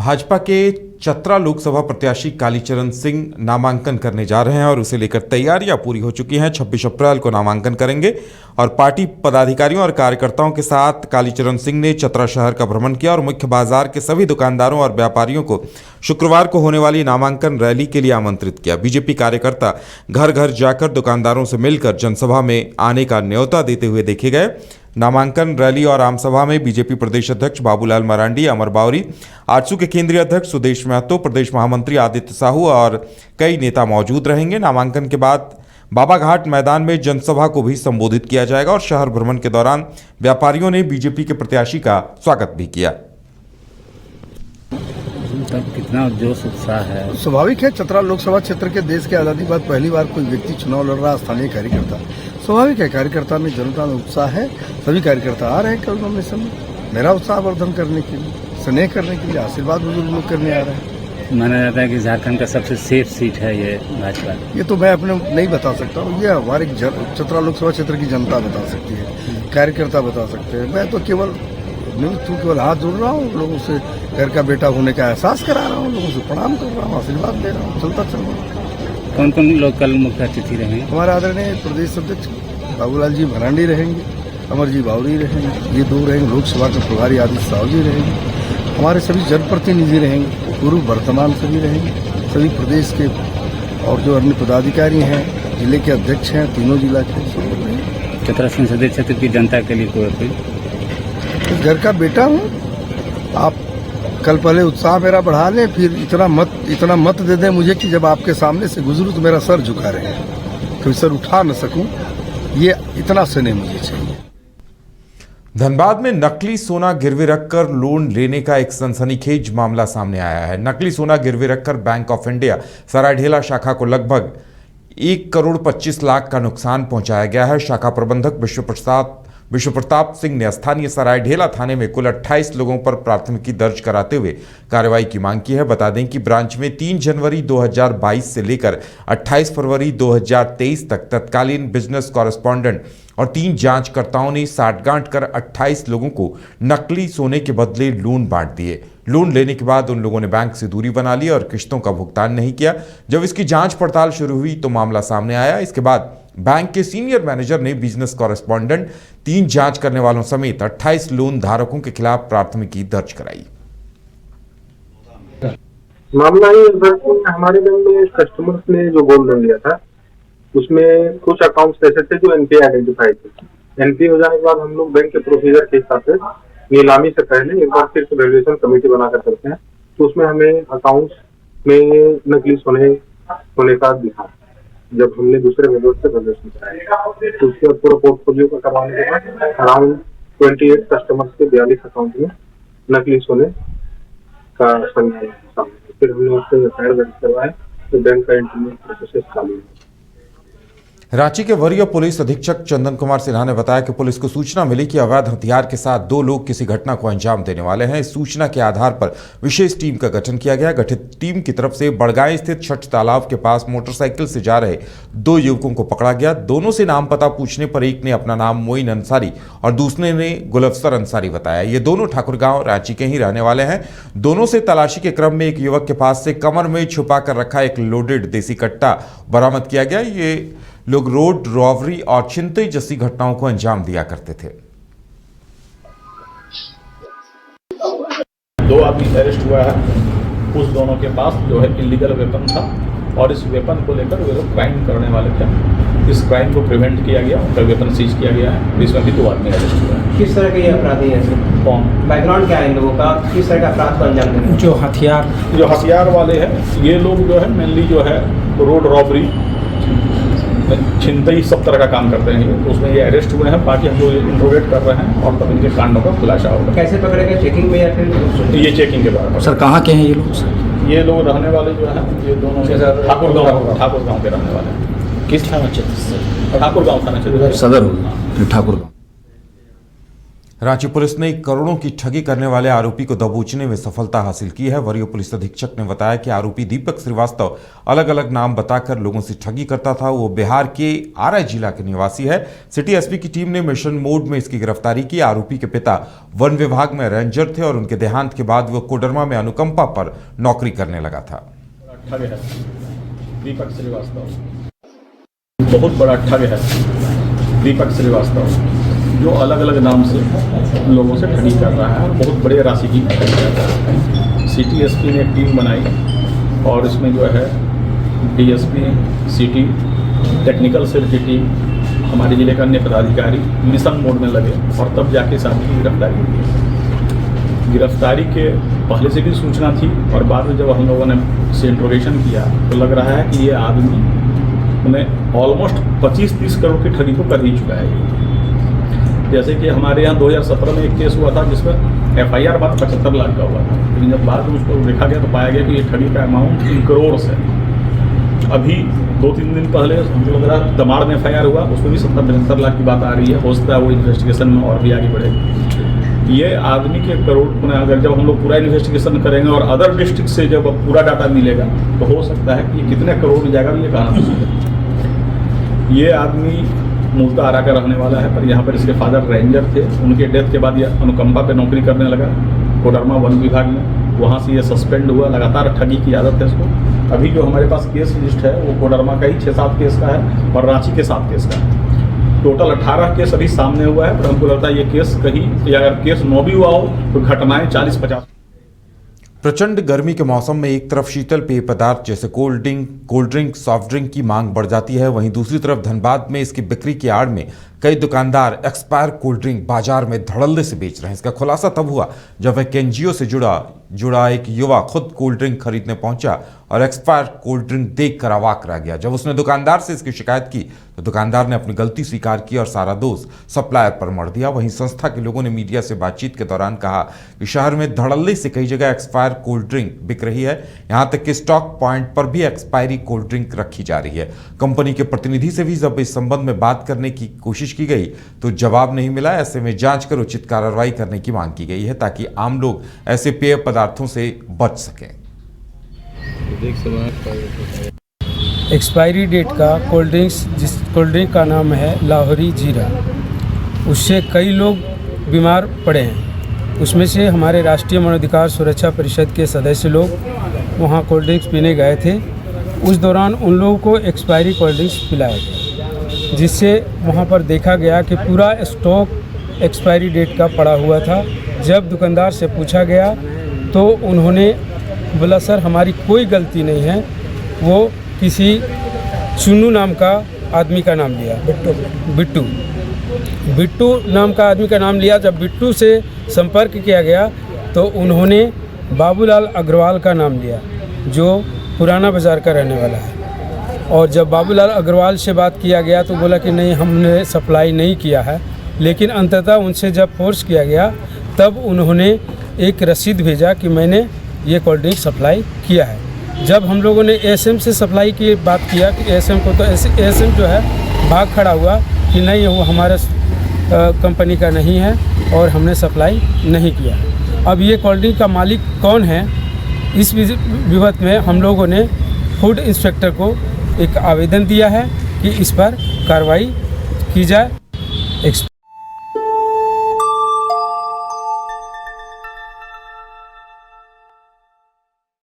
भाजपा के चतरा लोकसभा प्रत्याशी कालीचरण सिंह नामांकन करने जा रहे हैं और उसे लेकर तैयारियां पूरी हो चुकी हैं। 26 अप्रैल को नामांकन करेंगे और पार्टी पदाधिकारियों और कार्यकर्ताओं के साथ कालीचरण सिंह ने चतरा शहर का भ्रमण किया और मुख्य बाजार के सभी दुकानदारों और व्यापारियों को शुक्रवार को होने वाली नामांकन रैली के लिए आमंत्रित किया। बीजेपी कार्यकर्ता घर घर जाकर दुकानदारों से मिलकर जनसभा में आने का न्योता देते हुए देखे गए। नामांकन रैली और आमसभा में बीजेपी प्रदेश अध्यक्ष बाबूलाल मरांडी, अमर बावरी, आजसू के केंद्रीय अध्यक्ष सुदेश महतो, प्रदेश महामंत्री आदित्य साहू और कई नेता मौजूद रहेंगे। नामांकन के बाद बाबा घाट मैदान में जनसभा को भी संबोधित किया जाएगा और शहर भ्रमण के दौरान व्यापारियों ने बीजेपी के प्रत्याशी का स्वागत भी किया। कितना जोश उत्साह है। स्वाभाविक है, चतरा लोकसभा क्षेत्र के देश के आजादी बाद पहली बार कोई व्यक्ति चुनाव लड़ रहा, स्थानीय कार्यकर्ता। स्वाभाविक है, कार्यकर्ता में जनता में उत्साह है। सभी कार्यकर्ता आ रहे हैं कल नॉमिनेशन में मेरा उत्साह वर्धन करने के लिए, स्नेह करने के लिए, आशीर्वाद बुजुर्ग लोग करने आ रहे हैं। माना जाता है कि झारखंड का सबसे सेफ सीट है ये भाजपा। ये तो मैं अपने नहीं बता सकता हूँ, ये हमारे चतरा लोकसभा क्षेत्र की जनता बता सकती है, कार्यकर्ता बता सकते हैं। मैं तो केवल हाथ जोड़ रहा हूँ, लोगों से घर का बेटा होने का एहसास करा रहा हूँ, लोगों से प्रणाम कर रहा हूँ, आशीर्वाद दे रहा हूँ, चलता चल रहा हूँ। कौन कौन लोग कल मुख्य अतिथि रहेंगे? हमारे आदरणीय प्रदेश अध्यक्ष बाबूलाल जी मरांडी रहेंगे, अमर जी बावरी रहेंगे, ये दो रहेंगे, लोकसभा के प्रभारी आदित्य साहू जी रहेंगे, हमारे सभी जनप्रतिनिधि रहेंगे, पूर्व वर्तमान सभी रहेंगे, सभी प्रदेश के और जो अन्य पदाधिकारी हैं, जिले के अध्यक्ष हैं, तीनों जिला के सब रहेंगे। चतरा संसदीय क्षेत्र की जनता के लिए कोई अपील? घर का बेटा हूँ, आप कल पहले उत्साह मेरा बढ़ा लें, फिर इतना मत दे दें मुझे कि जब आपके सामने से गुजरूं तो मेरा सर झुका रहे, कभी सर उठा न सकूं, ये इतना स्नेह मुझे चाहिए। धनबाद में नकली सोना गिरवी रखकर लोन लेने का एक सनसनीखेज मामला सामने आया है। नकली सोना गिरवी रखकर बैंक ऑफ इंडिया सरायढेला शाखा को लगभग 1,25,00,000 का नुकसान पहुंचाया गया है। शाखा प्रबंधक विश्व प्रताप सिंह ने स्थानीय सरायढेला थाने में कुल 28 लोगों पर प्राथमिकी दर्ज कराते हुए कार्रवाई की मांग की है। बता दें कि ब्रांच में 3 जनवरी 2022 से लेकर 28 फरवरी 2023 तक तत्कालीन बिजनेस कॉरेस्पॉन्डेंट और 3 जांचकर्ताओं ने साठगांठ कर 28 लोगों को नकली सोने के बदले लोन बांट दिए। लोन लेने के बाद उन लोगों ने बैंक से दूरी बना ली और किश्तों का भुगतान नहीं किया। जब इसकी जांच पड़ताल शुरू हुई तो मामला सामने आया। इसके बाद बैंक के सीनियर मैनेजर ने बिजनेस कॉरेस्पॉन्डेंट, 3 जांच करने वालों समेत 28 लोन धारकों के खिलाफ प्राथमिकी दर्ज कराई। मामला ये हमारे बैंक में कस्टमर्स ने जो गोल्ड लोन लिया था उसमें कुछ अकाउंट्स ऐसे थे जो एनपीए आइडेंटिफाई थे। एनपीए हो जाने के बाद हम लोग बैंक के प्रोसीजर के हिसाब से नीलामी से पहले एक बार फिर से वैल्यूएशन कमेटी बनाकर करते हैं, तो उसमें हमें अकाउंट्स में नकली सोने का दिखा। जब हमने दूसरे मेथड से वैल्यूएशन कराया तो उसके बाद पूरा पोर्टफोलियो का करवाने के बाद अराउंड 28 कस्टमर्स के 42 अकाउंट में नकली सोने का संज्ञान सामने। फिर हमने उससे एफआईआर दर्ज करवाए तो बैंक का इंटरनेट प्रोसेस चालू है। रांची के वरीय पुलिस अधीक्षक चंदन कुमार सिन्हा ने बताया कि पुलिस को सूचना मिली कि अवैध हथियार के साथ 2 लोग किसी घटना को अंजाम देने वाले हैं। इस सूचना के आधार पर विशेष टीम का गठन किया गया। गठित टीम की तरफ से बड़गांव स्थित छठ तालाब के पास मोटरसाइकिल से जा रहे 2 युवकों को पकड़ा गया। दोनों से नाम पता पूछने पर एक ने अपना नाम मोइन अंसारी और दूसरे ने गुलफसर अंसारी बताया। ये दोनों ठाकुरगांव रांची के ही रहने वाले हैं। दोनों से तलाशी के क्रम में एक युवक के पास से कमर में छुपा कर रखा एक लोडेड देसी कट्टा बरामद किया गया। ये लोग रोड रॉबरी और छिनतई जैसी घटनाओं को अंजाम दिया करते थे। 2 आदमी अरेस्ट हुआ है। उस दोनों के पास जो है इलीगल वेपन था और इस वेपन को लेकर वे लोग क्राइम करने वाले थे। इस क्राइम को प्रिवेंट किया गया, उनका वेपन सीज किया गया है। इसमें भी 2 आदमी अरेस्ट हुए हैं। किस तरह के ये अपराधी हैं? कौन? बैकग्राउंड क्या है इन लोगों का? किस तरह का अपराध को अंजाम देते हैं? जो हथियार वाले हैं ये लोग जो है मेनली जो है रोड रॉबरी, छिनतई सब तरह का काम करते हैं। तो उसमें ये अरेस्ट हुए हैं। बाकी हम लोग इंट्रोगेट कर रहे हैं और तब इनके कांडों का खुलासा होगा। कैसे पकड़े गए? चेकिंग में या फिर? ये चेकिंग के बारे में। सर कहाँ के हैं ये लोग? ये लोग रहने वाले जो है ये दोनों ठाकुरगांव के रहने वाले हैं। किस थाना क्षेत्र से? ठाकुरगांव थाना क्षेत्र सदर होगा ठाकुरगांव। रांची पुलिस ने करोड़ों की ठगी करने वाले आरोपी को दबोचने में सफलता हासिल की है। वरीय पुलिस अधीक्षक ने बताया कि आरोपी दीपक श्रीवास्तव अलग अलग नाम बताकर लोगों से ठगी करता था। वो बिहार के आरा जिला के निवासी है। सिटी एसपी की टीम ने मिशन मोड में इसकी गिरफ्तारी की। आरोपी के पिता वन विभाग में रेंजर थे और उनके देहांत के बाद वो कोडरमा में अनुकंपा पर नौकरी करने लगा था। ठग है दीपक श्रीवास्तव, बहुत बड़ा ठग है दीपक श्रीवास्तव, जो अलग अलग नाम से लोगों से ठगी कर रहा है और बहुत बड़े राशि की ठगी कर रहा है। सिटी एसपी ने एक टीम बनाई और इसमें जो है डीएसपी, सिटी, टेक्निकल सेल की टीम, हमारे जिले का अन्य पदाधिकारी मिशन मोड में लगे और तब जाके साथी की गिरफ्तारी हुई। गिरफ्तारी के पहले से भी सूचना थी और बाद में जब हम लोगों ने से इंट्रोगेशन किया तो लग रहा है कि ये आदमी उन्हें ऑलमोस्ट 25-30 करोड़ की ठगी को कर ही चुका है। जैसे कि हमारे यहाँ 2017 में एक केस हुआ था जिसमें एफआईआर बात 75 लाख का हुआ था, लेकिन जब बाद में उसको देखा गया तो पाया गया कि ये ठगी का अमाउंट 3 करोड़ से। अभी 2-3 दिन पहले हमको लग रहा दमाड़ में एफआईआर हुआ, उसमें भी 70-75 लाख की बात आ रही है। हो सकता है वो इन्वेस्टिगेशन में और भी आगे बढ़े। ये आदमी के करोड़, अगर जब हम लोग पूरा इन्वेस्टिगेशन करेंगे और अदर डिस्ट्रिक्ट से जब पूरा डाटा मिलेगा तो हो सकता है कि ये कितने करोड़ में जाएगा ये कहना मुश्किल है। ये आदमी मूलतः आरा का रहने वाला है, पर यहाँ पर इसके फादर रेंजर थे। उनके डेथ के बाद ये अनुकंपा पे नौकरी करने लगा कोडरमा वन विभाग में। वहाँ से ये सस्पेंड हुआ। लगातार ठगी की आदत है इसको। अभी जो हमारे पास केस लिस्ट है वो कोडरमा का ही 6-7 केस का है और रांची के 7 केस का है। टोटल 18 केस अभी सामने हुआ है, पर हमको लगता है ये केस कहीं, या अगर केस 9 भी हुआ हो तो घटनाएं 40-50। प्रचंड गर्मी के मौसम में एक तरफ शीतल पेय पदार्थ जैसे कोल्ड ड्रिंक, सॉफ्ट ड्रिंक की मांग बढ़ जाती है, वहीं दूसरी तरफ धनबाद में इसकी बिक्री की आड़ में कई दुकानदार एक्सपायर कोल्ड ड्रिंक बाजार में धड़ल्ले से बेच रहे हैं। इसका खुलासा तब हुआ जब एक एनजीओ से जुड़ा एक युवा खुद कोल्ड ड्रिंक खरीदने पहुंचा और एक्सपायर कोल्ड ड्रिंक देखकर अवाक रह गया। जब उसने दुकानदार से इसकी शिकायत की तो दुकानदार ने अपनी गलती स्वीकार की और सारा दोष सप्लायर पर मढ़ दिया। वहीं संस्था के लोगों ने मीडिया से बातचीत के दौरान कहा कि शहर में धड़ल्ले से कई जगह एक्सपायर कोल्ड ड्रिंक बिक रही है, यहां तक कि स्टॉक पॉइंट पर भी एक्सपायरी कोल्ड ड्रिंक रखी जा रही है। कंपनी के प्रतिनिधि से भी जब इस संबंध में बात करने की कोशिश की गई तो जवाब नहीं मिला। ऐसे में जांच कर उचित कार्रवाई करने की मांग की गई है ताकि आम लोग ऐसे पेय पदार्थों से बच सकें। एक्सपायरी डेट का कोल्ड ड्रिंक्स, जिस कोल्ड ड्रिंक का नाम है लाहौरी जीरा, उससे कई लोग बीमार पड़े हैं। उसमें से हमारे राष्ट्रीय मानवाधिकार सुरक्षा परिषद के सदस्य लोग वहाँ कोल्ड ड्रिंक्स पीने गए थे। उस दौरान उन लोगों को एक्सपायरी कोल्ड ड्रिंक्स पिलाया गया, जिससे वहाँ पर देखा गया कि पूरा स्टॉक एक्सपायरी डेट का पड़ा हुआ था। जब दुकानदार से पूछा गया तो उन्होंने बोला, सर हमारी कोई गलती नहीं है। वो किसी चुन्नू नाम का आदमी का नाम लिया, बिट्टू नाम का आदमी का नाम लिया। जब बिट्टू से संपर्क किया गया तो उन्होंने बाबूलाल अग्रवाल का नाम लिया, जो पुराना बाज़ार का रहने वाला है। और जब बाबूलाल अग्रवाल से बात किया गया तो बोला कि नहीं, हमने सप्लाई नहीं किया है। लेकिन अंततः उनसे जब फोर्स किया गया तब उन्होंने एक रसीद भेजा कि मैंने ये कोल्ड ड्रिंक सप्लाई किया है। जब हम लोगों ने एएसएम से सप्लाई की बात किया कि एएसएम को, तो एएसएम जो है भाग खड़ा हुआ कि नहीं, वो हमारे कंपनी का नहीं है और हमने सप्लाई नहीं किया। अब ये कोल्ड ड्रिंक का मालिक कौन है, इस विवाद में हम लोगों ने फूड इंस्पेक्टर को एक आवेदन दिया है कि इस पर कार्रवाई की जाए।